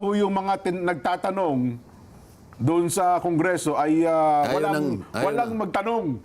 po yung mga nagtatanong doon sa Kongreso ay walang magtanong.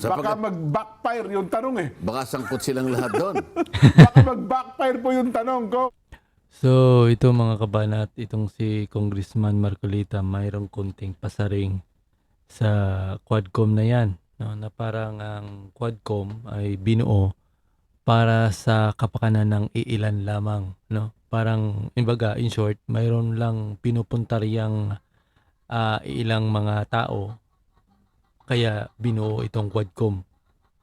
Baka mag-backfire yung tanong eh. Baka sangkot silang lahat doon. Baka mag-backfire po yung tanong ko. So, ito mga kabanat, itong si Congressman Marcolita, mayroong kunting pasaring sa Quadcom na yan. No? Na parang ang Quadcom ay binuo para sa kapakanan ng iilan lamang. No? Parang, imbaga, in short, mayroon lang pinupuntaryang ilang mga tao, kaya binuo itong Quadcom.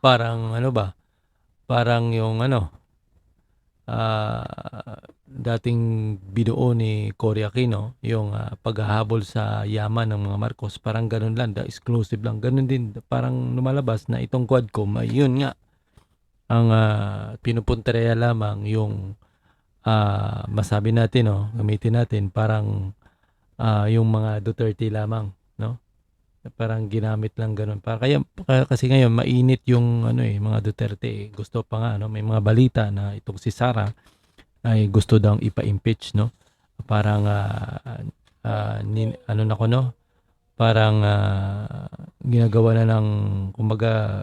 Parang, ano ba? Parang yung dating binuo ni Cory Aquino, yung paghahabol sa yaman ng mga Marcos, parang ganun lang, exclusive lang. Ganun din, parang lumalabas na itong Quadcom ay yun nga, ang pinupuntarya lamang yung masabi natin, gamitin natin, parang yung mga Duterte lamang, no? Parang ginamit lang ganun. Kasi ngayon mainit yung mga Duterte. Gusto pa nga may mga balita na itong si Sara ay gusto daw ipa-impeach, no? Parang parang ginagawa na ng kumbaga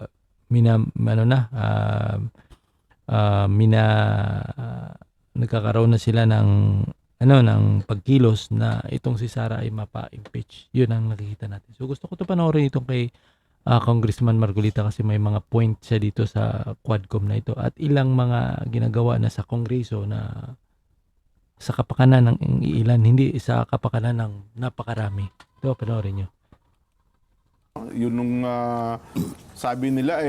nagkakaroon na sila ng ng pagkilos na itong si Sara ay mapa-impeach. Yun ang nakikita natin. So gusto ko to panoorin itong kay Congressman Marcolita kasi may mga point siya dito sa Quadcom na ito at ilang mga ginagawa na sa Kongreso na sa kapakanan ng ilan, hindi sa kapakanan ng napakarami. Ito, panoorin nyo. Yun nung sabi nila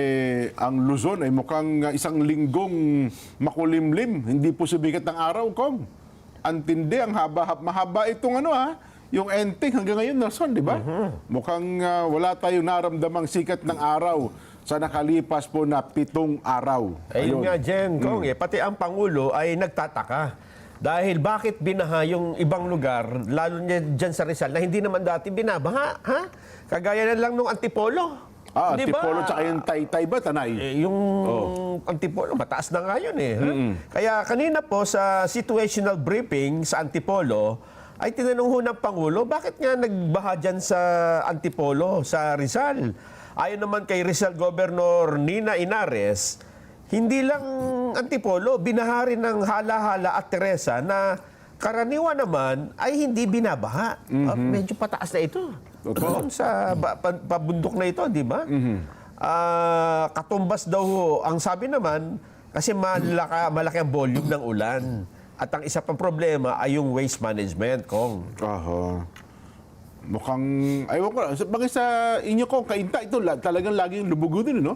ang Luzon ay mukhang isang linggong makulimlim. Hindi po sumikat ng araw, Kong. Antindi, ang mahaba itong yung enteng hanggang ngayon, Nelson, di ba? Mukhang wala tayong naramdamang sikat ng araw sa nakalipas po na 7 araw. Ayun nga, Jen, Kong, pati ang Pangulo ay nagtataka. Dahil bakit binaha yung ibang lugar, lalo niya dyan sa Rizal, na hindi naman dati binabaha, ha? Kagaya na lang nung Antipolo. Di ba? Antipolo tsaka yung Taytay ba, Tanay? Yung Antipolo, mataas na nga yun Kaya kanina po sa situational briefing sa Antipolo, ay tinanong ho ng Pangulo, bakit nga nagbaha dyan sa Antipolo, sa Rizal? Ayon naman kay Rizal Governor Nina Inares, hindi lang Antipolo, binaha rin ng Hala-Hala at Teresa na karaniwan naman ay hindi binabaha. Medyo pataas na ito. Doon sa pabundok na ito, di ba? Katumbas daw ho. Ang sabi naman, kasi malaki ang volume ng ulan. At ang isa pang problema ay yung waste management, Kong. Mukhang, ayaw ko lang. Bakit sa inyo, Kong, kainta, ito talagang laging lubugutin, no?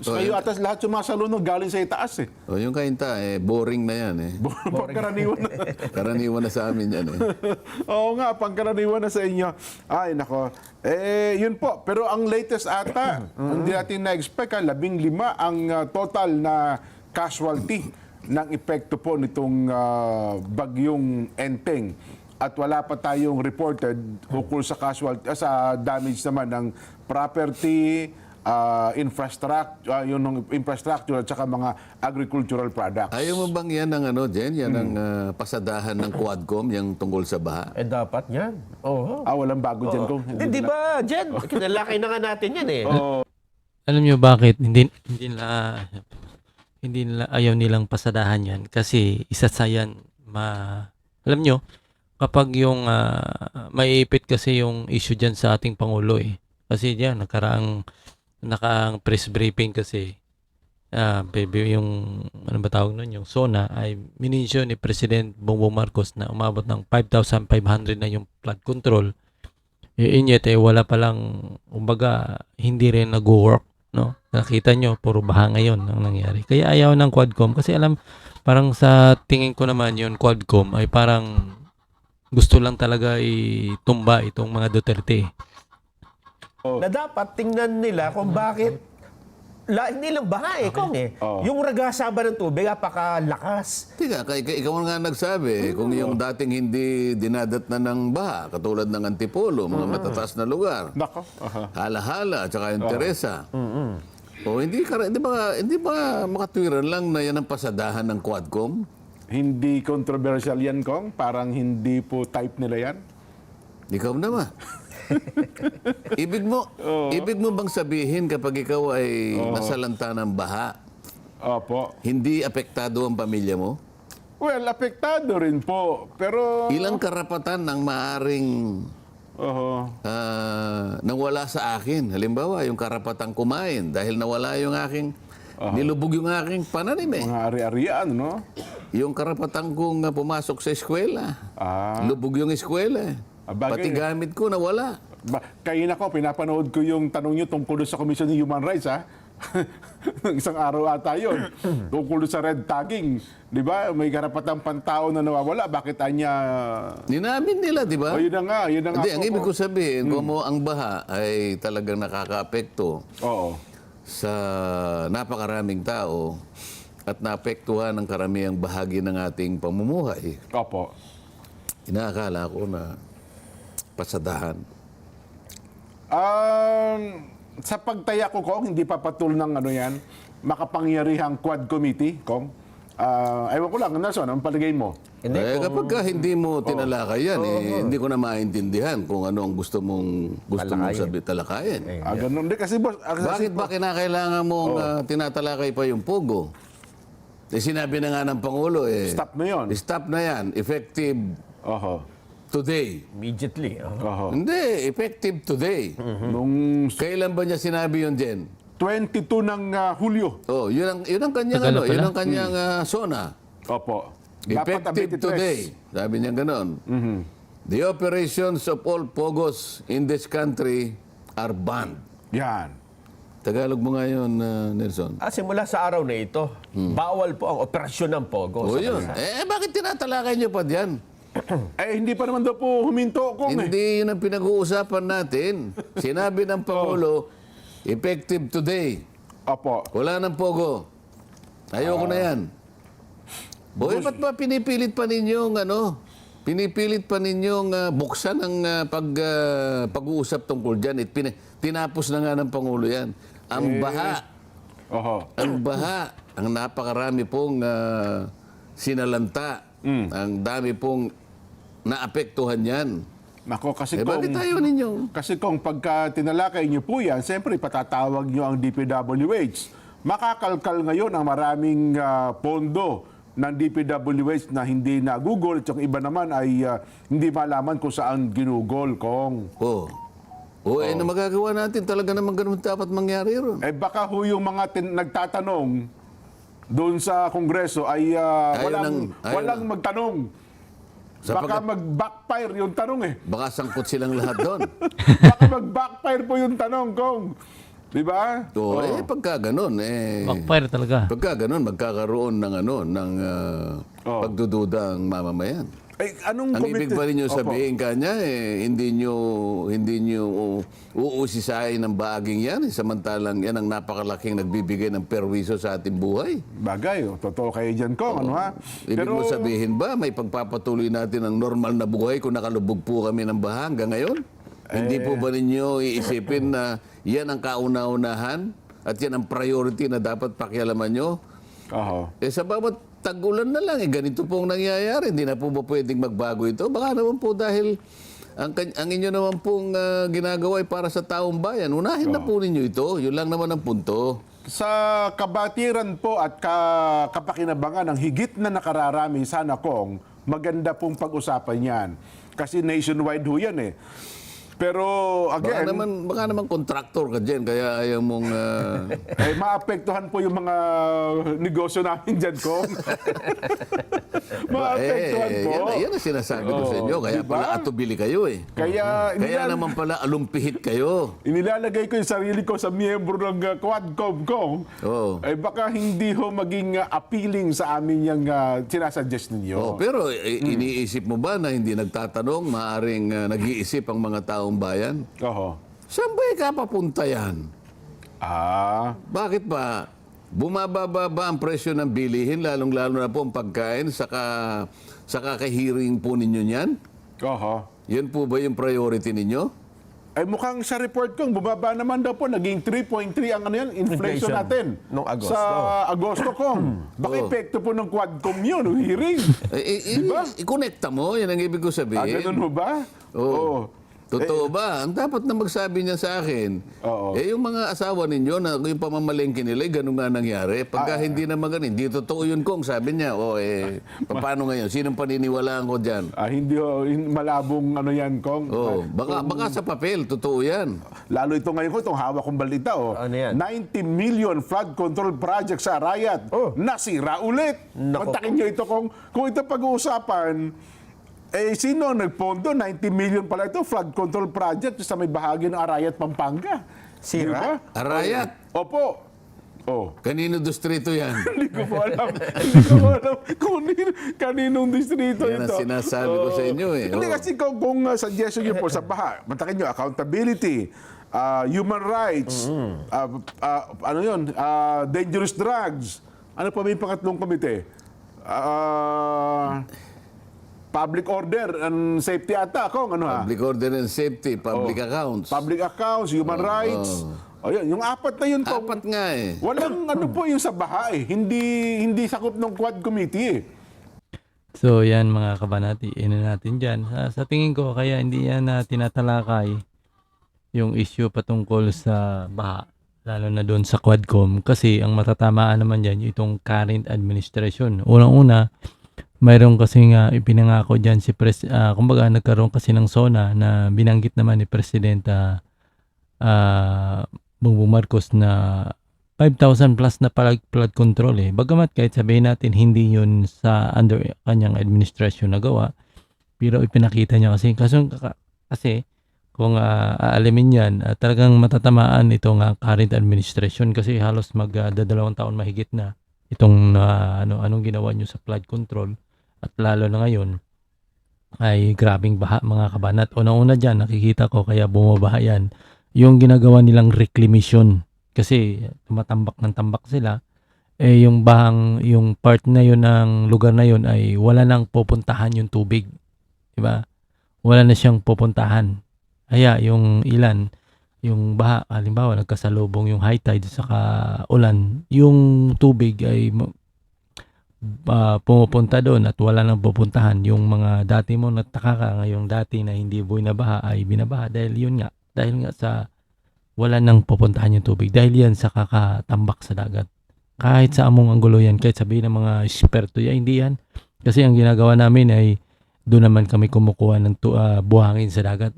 So, kayo atas lahat sumasalunod galing sa itaas Yung kainta, boring na yan Pangkaraniwan na. Karaniwan na sa amin yan Oo nga, pangkaraniwan na sa inyo. Ay, nako. Yun po. Pero ang latest ata, hindi natin na-expect, 15 ang total na casualty ng epekto po nitong bagyong Enteng. At wala pa tayong reported ukol sa casualty, sa damage naman ng property, infrastructure at saka mga agricultural products. Ayaw mo bang yan ng Jen? Yan ang pasadahan ng Quadcom, yung tungkol sa baha? Dapat yan. Walang bago dyan, Kong. Di ba, Jen? Kinalaki na nga natin yan Alam nyo bakit hindi nila ayaw nilang pasadahan yan? Kasi isa sa yan, alam nyo, kapag yung maiipit kasi yung issue dyan sa ating Pangulo Kasi dyan, nakaraang press briefing kasi yung tawag nun, yung SONA ay minisyon ni President Bongbong Marcos na umabot ng 5,500 na yung flood control. Inyet wala pa lang, umbaga hindi rin nag-work, no? Nakita nyo, puro baha ngayon ang nangyari. Kaya ayaw ng Quadcom kasi parang sa tingin ko naman yung Quadcom ay parang gusto lang talaga itumba itong mga Duterte. Na dapat tingnan nila kung bakit hindi lang baha Kong Yung ragasa ba ng tubig, apakalakas. Tika, ikaw nga nagsabi, kung yung dating hindi dinadat na ng baha, katulad ng Antipolo, mga matataas na lugar, Nako. Hala-Hala, at saka yung Teresa. Hindi ba makatwiran lang na yan ang pasadahan ng Quadcom? Hindi controversial yan, Kong? Parang hindi po type nila yan? Ikaw naman. ibig mo bang sabihin kapag ikaw ay nasalanta ng baha, Opo. hindi apektado ang pamilya mo? Well, apektado rin po. Pero... Ilang karapatan ang maaring Oho. nawala sa akin? Halimbawa, yung karapatang kumain dahil nawala yung aking, nilubog yung aking pananim eh. Mga ari-arian, no? Yung karapatan kong pumasok sa eskwela. Lubog yung eskwela eh. Bagay. Pati gamit ko nawala. Kayo na ko, pinapanood ko yung tanong nyo tungkol sa Commission on Human Rights, ha? Isang araw ata yun. Tungkol sa red tagging. Di ba? May karapatang pantao na nawawala. Bakit anya... Ninamin nila, di ba? O, yun na nga. Yun na nga Hindi, po ang ibig po. ko sabihin, kung ang baha ay talagang nakaka-apekto Oo. sa napakaraming tao at naapektuhan ng karamihang bahagi ng ating pamumuhay, Opo. inaakala ko na pasadahan. Sa pagtaya ko, Kong, hindi papatul ng ano yan, makapangyarihang Quad Committee, Kong. Ewan ko lang, Nelson, anong palagay mo? Kapag ka hindi mo tinalakay yan, hindi ko na maintindihan kung ano ang gusto mong talakayin. Ganun. Hindi, kasi boss, Bakit ba kinakailangan mong tinatalakay pa yung pogo? Sinabi na nga ng Pangulo stop na yun. Stop na yan. Effective Oho. today. Immediately. Oho. Hindi, effective today. Nung Kailan ba niya sinabi yun, Jen? 22 ng Hulyo. Oh, yun ang kanyang Tagal na pala. yun ang kanyang SONA. Opo. Dapat ang Effective 23. today. Sabi niya ganon. The operations of all pogos in this country are banned. Yan. Tagalog mo nga yun, Nelson. Simula sa araw na ito, bawal po ang operasyon ng Pogo. O sa yun. bansa. Bakit tinatalakay niyo pa diyan? Hindi pa naman daw po huminto, Kong. Hindi yun ang pinag-uusapan natin. Sinabi ng Pangulo, effective today. Opo. Wala ng pogo. Ayoko na yan. Ba't ba pinipilit pa ninyong buksan ang pag-uusap tungkol dyan? Tinapos na nga ng Pangulo yan. Ang baha, Oho. ang napakarami pong sinalanta. Ang dami pong naapektuhan yan. Nako, kasi Bakit Kong... tayo ninyo? Kasi kung pagka tinalakay niyo po yan, siyempre patatawag niyo ang DPWH. Makakalkal ngayon ang maraming pondo ng DPWH na hindi na-google at yung iba naman ay hindi malaman kung saan ginugol, Kong. Na magagawa natin. Talaga naman ganun dapat mangyari ron. Baka ho yung mga nagtatanong doon sa Kongreso ay walang magtanong. Baka mag-backfire yung tanong eh. Baka sangkot silang lahat doon. Baka mag-backfire po yung tanong, Kong. Di ba? Pagka ganun, Backfire talaga. pagka ganun, magkakaroon ng pagdududa ang mamamayan. Anong Ang ibig ba ninyo Opo. sabihin kanya, hindi nyo uusisain ng baaging yan, samantalang yan ang napakalaking nagbibigay ng perwiso sa ating buhay. Bagay, totoo kayo dyan, Kong. Ano ha? Ibig mo sabihin ba, may pagpapatuloy natin ang normal na buhay kung nakalubog po kami ng baha hanggang ngayon? Hindi po ba ninyo iisipin na yan ang kauna-unahan at yan ang priority na dapat pakialaman nyo? Oho. Sa bawat tag-ulan na lang, ganito pong nangyayari. Hindi na po ba pwedeng magbago ito? Baka naman po dahil ang inyo naman pong ginagawa ay para sa taong bayan. Unahin na po ninyo ito. Yun lang naman ang punto. Sa kabatiran po at kapakinabangan ng higit na nakararami sana, Kong, maganda pong pag-usapan yan. Kasi nationwide ho yan eh. Pero again, Baka naman kontraktor ka dyan, kaya ayaw mong... maapektuhan po yung mga negosyo namin dyan, Kong. Maapektuhan po. Yan ang sinasabi ko sa inyo. Kaya diba? pala atubili kayo eh. Kaya naman pala alumpihit kayo. inilalagay ko yung sarili ko sa miyembro ng Quadcom, Kong. Oo. Baka hindi ho maging appealing sa amin yung sinasuggest ninyo. Pero iniisip mo ba na hindi nagtatanong, maaring nag-iisip ang mga taong bayan? Oho. Saan ba ikapapunta yan? Bakit ba? Bumababa ba ang presyo ng bilihin, lalong-lalo na po ang pagkain sa kakahiring po ninyo niyan? Oho. Yan po ba yung priority ninyo? Ay mukhang sa report kong bumaba naman daw po, naging 3.3 ang ano yan, inflation Inflation natin. nung Agosto. Sa Agosto kong. Baka epekto po ng Quadcom yun, hearing. Diba? I-connecta mo, yan ang ibig ko sabihin. Ganun ho ba? Oo. Totoo ba? Ang dapat na magsabi niya sa akin, Oo. yung mga asawa ninyo, na yung pamamalengke nila, ganun nga nangyari. Pagka hindi naman ganun, hindi totoo yun kung sabi niya, paano ngayon? Sinong paniniwalaan ko dyan? Hindi ho, malabong ano yan, Kong. Oh, baka sa papel, totoo yan. Lalo ito ngayon ko, itong hawak kong balita. Ano yan? 90 million flood control project sa Arayat. Nasira ulit. Nako. Kontakin nyo ito, kung ito pag-uusapan, sino nagpondo? 90 million pala ito, flood control project sa may bahagi ng Arayat, Pampanga. Sira? Arayat, Opo. kanino distrito yan? Hindi ko po alam. Hindi ko po alam kung kaninong distrito Yan ang ito. sinasabi ko sa inyo eh. Hindi Oo. kasi kung suggestion nyo po sa baha, mantakin nyo, accountability, human rights, ano yun, dangerous drugs. Ano pa ba yung pangatlong komite? Public order and safety ata, Kong, ano ha? Public order and safety, public accounts. Public accounts, human rights. Ayun, yung apat na yun, Kong. Apat nga eh. Walang ano po yung sa baha eh. Hindi sakop ng Quad Committee eh. So yan mga kabanati, natin dyan. Sa tingin ko, kaya hindi yan na tinatalakay yung issue patungkol sa baha. Lalo na doon sa Quadcom. Kasi ang matatamaan naman dyan, itong current administration. Unang-una, mayroon kasi nga ipinangako dyan si kumbaga nagkaroon kasi ng SONA na binanggit naman ni Presidenta Bongbong Marcos na 5,000 plus na flood control eh. Bagamat kahit sabihin natin hindi yun sa under kanyang administrasyon nagawa, pero ipinakita niya kasi kung aalamin yan, talagang matatamaan itong current administration kasi halos magdadalawang taon mahigit na itong anong ginawa nyo sa flood control at lalo na ngayon ay grabing baha mga kabanat. Una-una dyan, nakikita ko kaya bumabaha yan, yung ginagawa nilang reclamation. Kasi tumatambak ng tambak sila, yung part na yun ng lugar na yun ay wala nang pupuntahan yung tubig. Diba? Wala na siyang pupuntahan. Kaya yung yung baha, halimbawa nagkasalubong yung high tide saka ulan, yung tubig ay pumupunta doon at wala nang pupuntahan. Yung mga dati mo nataka ka, ngayong dati na hindi binabaha ay binabaha dahil nga sa wala nang pupuntahan yung tubig. Dahil yan sa kakatambak sa dagat. Kahit sa among anggulo yan, kahit sabihin ng mga eksperto, hindi yan. Kasi ang ginagawa namin ay doon naman kami kumukuha ng buhangin sa dagat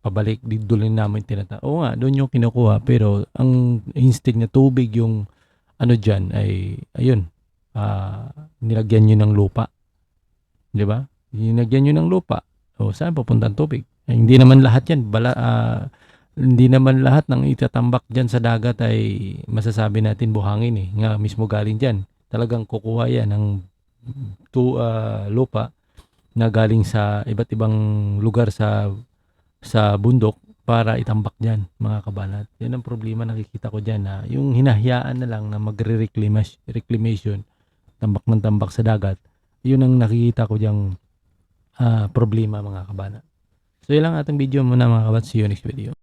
pabalik dito rin namin oo nga, doon yung kinukuha, pero ang instead na tubig yung dyan ay ayun, nilagyan nyo ng lupa, di ba? Nilagyan nyo ng lupa, saan pupunta ang tubig? Hindi naman lahat yan hindi naman lahat ng itatambak dyan sa dagat ay masasabi natin buhangin nga mismo galing dyan. Talagang kukuha yan ng lupa na galing sa iba't ibang lugar sa bundok para itambak dyan, mga kabanat. Yan ang problema nakikita ko dyan, na yung hinahayaan na lang na magre-reclamation, tambak ng tambak sa dagat, yun ang nakikita ko dyan problema, mga kabanat. So yun lang ating video muna, mga kabanat. See you next video.